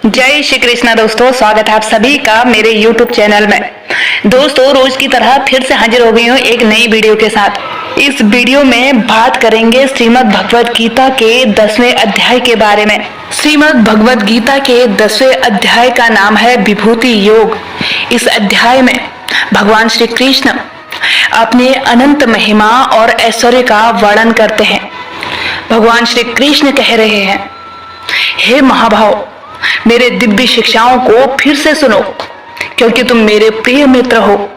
जय श्री कृष्णा दोस्तों, स्वागत है आप सभी का मेरे YouTube चैनल में। दोस्तों, रोज की तरह फिर से हाजिर हो गई हूँ एक नई वीडियो के साथ। इस वीडियो में बात करेंगे श्रीमद् भगवद गीता के 10वें अध्याय के बारे में। श्रीमद् भगवद गीता के 10वें अध्याय का नाम है विभूति योग। इस अध्याय में भगवान श्री कृष्ण अपने अनंत महिमा और ऐश्वर्य का वर्णन करते हैं। भगवान श्री कृष्ण कह रहे हैं, हे महाभाव, मेरे दिव्य शिक्षाओं को फिर से सुनो, क्योंकि तुम मेरे प्रिय मित्र हो।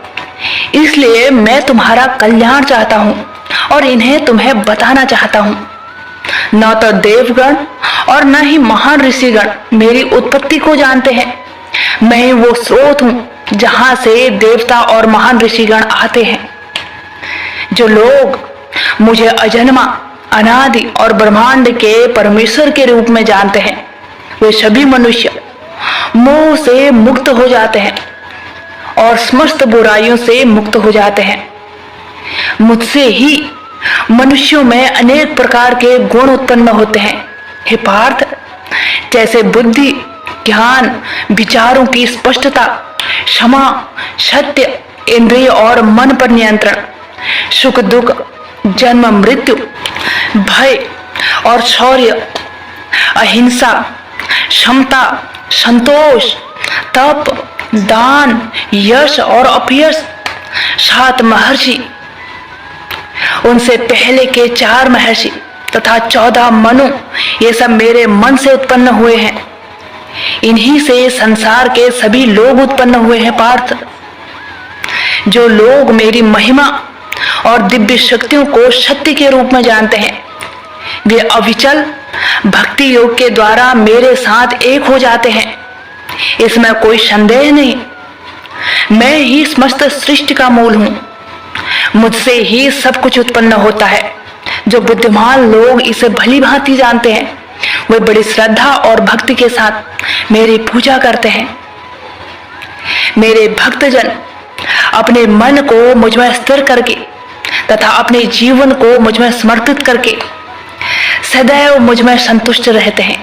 इसलिए मैं तुम्हारा कल्याण चाहता हूँ और इन्हें तुम्हें बताना चाहता हूँ। न तो देवगण और न ही महान ऋषिगण मेरी उत्पत्ति को जानते हैं। मैं वो स्रोत हूँ जहाँ से देवता और महान ऋषिगण आते हैं। जो लोग मुझे अजन्मा, अनादि और ब्रह्मांड के परमेश्वर के रूप में जानते हैं, वे सभी मनुष्य मोह से मुक्त हो जाते हैं और समस्त बुराइयों से मुक्त हो जाते हैं। मुझसे ही मनुष्यों में अनेक प्रकार के गुण उत्पन्न होते हैं। हे पार्थ, जैसे बुद्धि, ज्ञान, विचारों की स्पष्टता, क्षमा, सत्य, इंद्रिय और मन पर नियंत्रण, सुख दुख, जन्म मृत्यु, भय और शौर्य, अहिंसा, क्षमता, संतोष, तप, दान, यश और अपयश, 7 महर्षि, उनसे पहले के 4 महर्षि तथा 14 मनु, ये सब मेरे मन से उत्पन्न हुए हैं। इन्हीं से संसार के सभी लोग उत्पन्न हुए हैं। पार्थ, जो लोग मेरी महिमा और दिव्य शक्तियों को सत्य के रूप में जानते हैं, वे अविचल भक्ति योग के द्वारा मेरे साथ एक हो जाते हैं। इसमें कोई संदेह नहीं। मैं ही समस्त सृष्टि का मूल हूँ। मुझसे ही सब कुछ उत्पन्न होता है। जो बुद्धिमान लोग इसे भली भांति जानते हैं, वे बड़ी श्रद्धा और भक्ति के साथ मेरी पूजा करते हैं। मेरे भक्तजन अपने मन को मुझ में स्थिर करके तथा अपने जीवन को मुझ में समर्पित करके सदैव मुझ में संतुष्ट रहते हैं।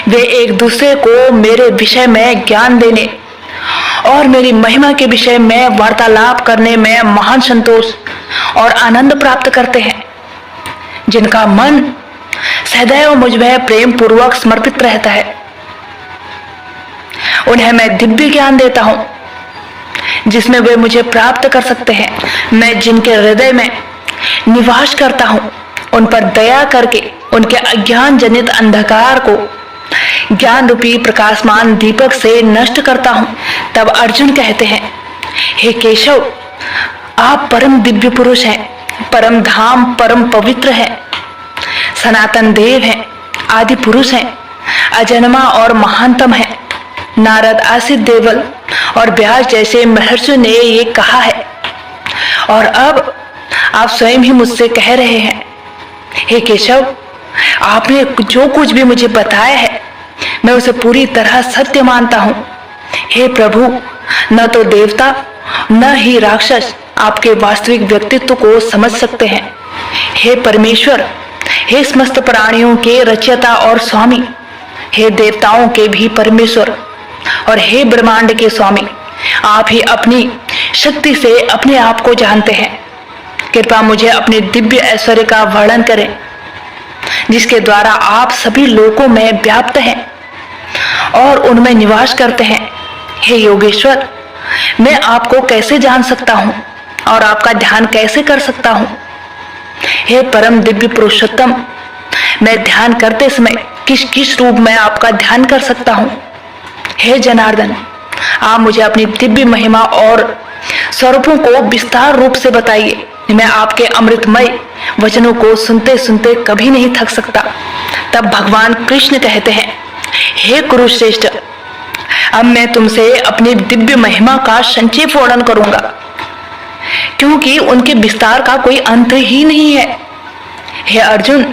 वे एक दूसरे को मेरे विषय में ज्ञान देने और मेरी महिमा के विषय में वार्तालाप करने में महान संतोष और आनंद प्राप्त करते हैं। जिनका मन सदैव मुझ में प्रेम पूर्वक समर्पित रहता है, उन्हें मैं दिव्य ज्ञान देता हूँ, जिसमें वे मुझे प्राप्त कर सकते हैं। मैं जिनके हृदय में निवास करता हूँ, उन पर दया करके उनके अज्ञान जनित अंधकार को ज्ञान रूपी प्रकाशमान दीपक से नष्ट करता हूँ। तब अर्जुन कहते हैं, हे केशव, आप परम दिव्य पुरुष हैं, परम धाम, परम पवित्र हैं, सनातन देव हैं, आदि पुरुष हैं, अजन्मा और महानतम हैं। नारद, आसित देवल और व्यास जैसे महर्षियों ने ये कहा है, और अब आप स्वयं ही मुझसे कह रहे हैं। हे केशव, आपने जो कुछ भी मुझे बताया है, मैं उसे पूरी तरह सत्य मानता हूँ। हे प्रभु, न तो देवता न ही राक्षस आपके वास्तविक व्यक्तित्व को समझ सकते हैं। हे परमेश्वर, हे समस्त प्राणियों के रचयिता और स्वामी, हे देवताओं के भी परमेश्वर और हे ब्रह्मांड के स्वामी, आप ही अपनी शक्ति से अपने आप को जानते हैं। कृपया मुझे अपने दिव्य ऐश्वर्य का वर्णन करें, जिसके द्वारा आप सभी लोकों में व्याप्त हैं और उनमें निवास करते हैं। हे योगेश्वर, मैं आपको कैसे जान सकता हूँ और आपका ध्यान कैसे कर सकता हूँ? हे परम दिव्य पुरुषोत्तम, मैं ध्यान करते समय किस किस रूप में आपका ध्यान कर सकता हूँ? हे जनार्दन, आप मुझे अपनी दिव्य महिमा और स्वरूपों को विस्तार रूप से बताइए। मैं आपके अमृतमय वचनों को सुनते सुनते कभी नहीं थक सकता। तब भगवान कृष्ण कहते हैं, हे कुरुश्रेष्ठ, अब मैं तुमसे अपनी दिव्य महिमा का संक्षेप वर्णन करूंगा, क्योंकि उनके विस्तार का कोई अंत ही नहीं है। हे अर्जुन,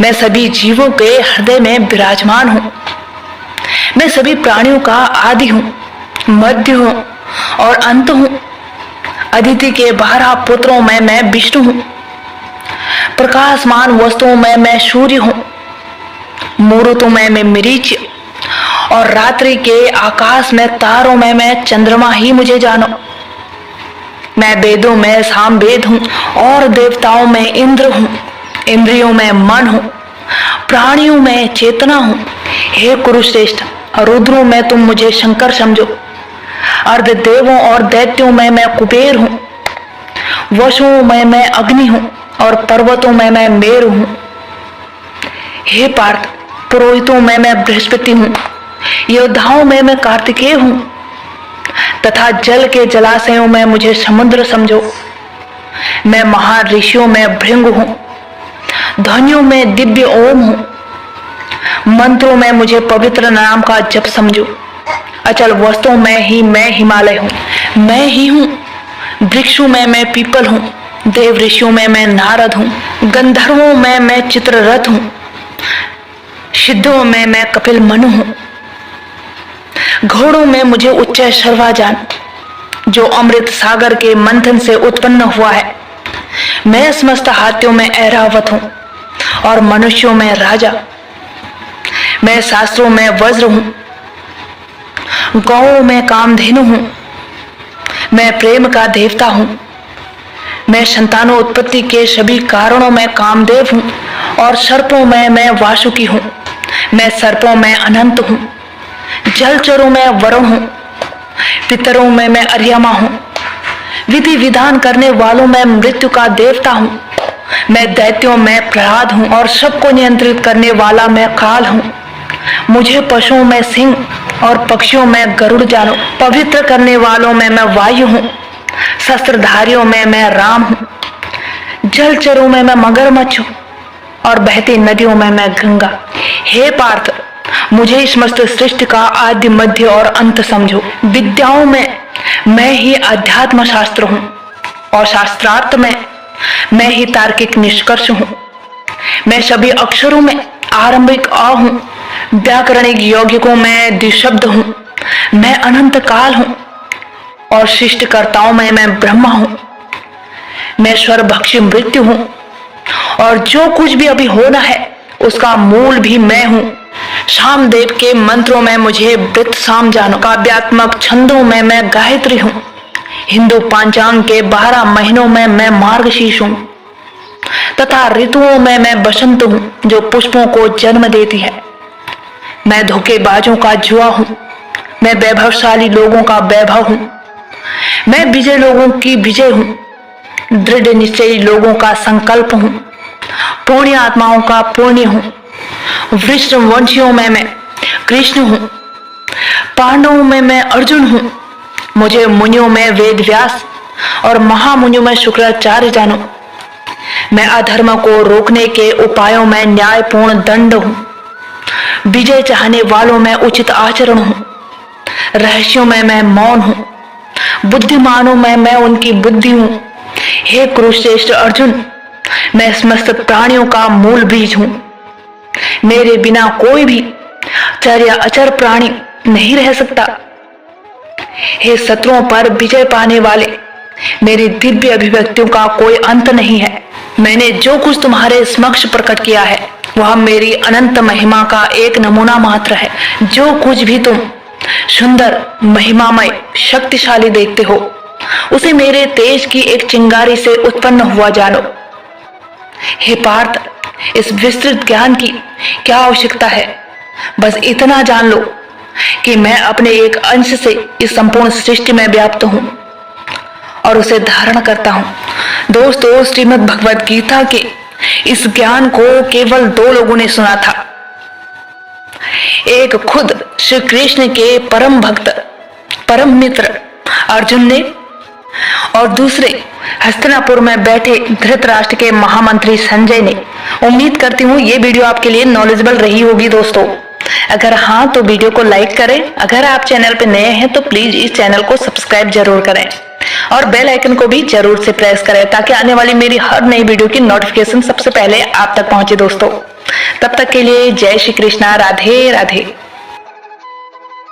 मैं सभी जीवों के हृदय में विराजमान हूँ। मैं सभी प्राणियों का आदि हूँ, मध्य हूँ और अंत हूँ। अदिति के 12 पुत्रों में मैं विष्णु हूँ। प्रकाशमान वस्तुओं में मैं सूर्य हूँ। मूर्तों में मैं मरीच और रात्रि के आकाश में तारों में मैं चंद्रमा ही मुझे जानो। मैं वेदों में सामवेद हूँ और देवताओं में इंद्र हूँ, इंद्रियों में मन हूँ, प्राणियों में चेतना हूँ। हे कुरुश्रेष्ठ, रुद्रों में तुम मुझे शंकर समझो, अर्ध देवों और दैत्यों में मैं कुबेर हूँ, वशों में मैं अग्नि हूँ और पर्वतों में मैं मेरु हूँ। हे पार्थ, पुरोहितों में मैं बृहस्पति हूँ, योद्धाओं में मैं कार्तिकेय हूँ, तथा जल के जलाशयों में मुझे समुद्र समझो। मैं महान ऋषियों में भृंग हूँ, ध्वनियों में दिव्य ओम हूँ, मंत्रों में मुझे पवित्र नाम का जप समझो। अचल वस्तुओं में ही मैं हिमालय हूँ, मैं ही हूँ। वृक्षों में मैं पीपल हूँ, देव ऋषियों में मैं नारद हूँ, गंधर्वों में मैं चित्ररथ हूँ, सिद्धों में मैं कपिल मनु हूँ, घोड़ों में मुझे उच्चय शर्वाजान, जो अमृत सागर के मंथन से उत्पन्न हुआ है। मैं समस्त हाथियों में ऐरावत हूँ और मनुष्यों में राजा। मैं शास्त्रों में वज्र हूँ, गौओं में कामधेनु हूँ, मैं प्रेम का देवता हूँ। मैं संतानों उत्पत्ति के सभी कारणों में कामदेव हूँ और सर्पों में मैं वासुकी हूँ। मैं सर्पों में अनंत हूँ, जलचरों में वरुण हूँ, पितरों में मैं अर्यमा हूँ, विधि विधान करने वालों में मृत्यु का देवता हूँ। मैं दैत्यों में प्रहलाद हूँ और सबको नियंत्रित करने वाला मैं काल हूँ। मुझे पशुओं में सिंह और पक्षियों में गरुड़ जानो। पवित्र करने वालों में मैं वायु हूँ, शस्त्रधारियों में मैं राम हूँ, जलचरों में मैं मगरमच्छ हूँ और बहती नदियों में मैं गंगा। हे पार्थ, मुझे समस्त सृष्टि का आदि मध्य और अंत समझो। विद्याओं में मैं ही अध्यात्म शास्त्र हूँ और शास्त्रार्थ में मैं ही तार्किक निष्कर्ष हूँ। मैं सभी अक्षरों में आरंभिक अ हूँ, व्याकरणिक यौगिकों में द्विशब्द हूँ। मैं अनंत काल हूँ और शिष्टकर्ताओं में मैं ब्रह्मा हूँ। मैं स्वरभक्षी मृत्यु हूँ और जो कुछ भी अभी होना है उसका मूल भी मैं हूँ। शामदेव के मंत्रों में मुझे वृत्त साम जानो। काव्यात्मक छंदों में मैं गायत्री हूँ। हिंदू पांचांग के 12 महीनों में मैं मार्गशीर्ष हूँ तथा ऋतुओं में मैं बसंत हूँ जो पुष्पों को जन्म देती है। मैं धोखेबाजों का जुआ हूँ, मैं वैभवशाली लोगों का वैभव हूँ, मैं विजय लोगों की विजय हूँ, दृढ़ निश्चयी लोगों का संकल्प हूँ, पुण्य आत्माओं का पुण्य हूँ। वृषवंशियों में मैं कृष्ण हूँ, पांडवों में मैं अर्जुन हूँ। मुझे मुनियों में वेद व्यास और महामुनियों में शुक्राचार्य जानो। मैं अधर्म को रोकने के उपायों में न्यायपूर्ण दंड हूँ, विजय चाहने वालों में उचित आचरण हूँ, रहस्यों में मैं मौन हूँ, बुद्धिमानों में मैं उनकी बुद्धि हूँ। हे कुरुश्रेष्ठ अर्जुन, मैं समस्त प्राणियों का मूल बीज हूँ। मेरे बिना कोई भी चर या अचर प्राणी नहीं रह सकता। हे शत्रुओं पर विजय पाने वाले, मेरी दिव्य अभिव्यक्तियों का कोई अंत नहीं है। मैंने जो कुछ तुम्हारे समक्ष प्रकट किया है वह मेरी अनंत महिमा का एक नमूना मात्र है। जो कुछ भी तुम सुंदर, महिमामय, शक्तिशाली देखते हो उसे मेरे तेज की एक चिंगारी से उत्पन्न हुआ जानो। हे पार्थ, इस विस्तृत ज्ञान की क्या आवश्यकता है? बस इतना जान लो कि मैं अपने एक अंश से इस संपूर्ण सृष्टि में व्याप्त हूँ और उसे धारण करता हूँ। दोस्तों, श्रीमद् भगवद गीता के इस ज्ञान को केवल 2 लोगों ने सुना था। एक खुद श्री कृष्ण के परम भक्त, परम मित्र अर्जुन ने और दूसरे हस्तिनापुर में बैठे धृतराष्ट्र के महामंत्री संजय ने। उम्मीद करती हूँ ये वीडियो आपके लिए नॉलेजेबल रही होगी दोस्तों। अगर हाँ तो वीडियो को लाइक करें। अगर आप चैनल पे नए हैं तो प्लीज इस चैनल को सब्सक्राइब जरूर करें और बेल आइकन को भी जरूर से प्रेस करें ताकि आने वाली मेरी हर नई वीडियो की नोटिफिकेशन सबसे पहले आप तक पहुंचे दोस्तों। तब तक के लिए जय श्री कृष्णा, राधे राधे।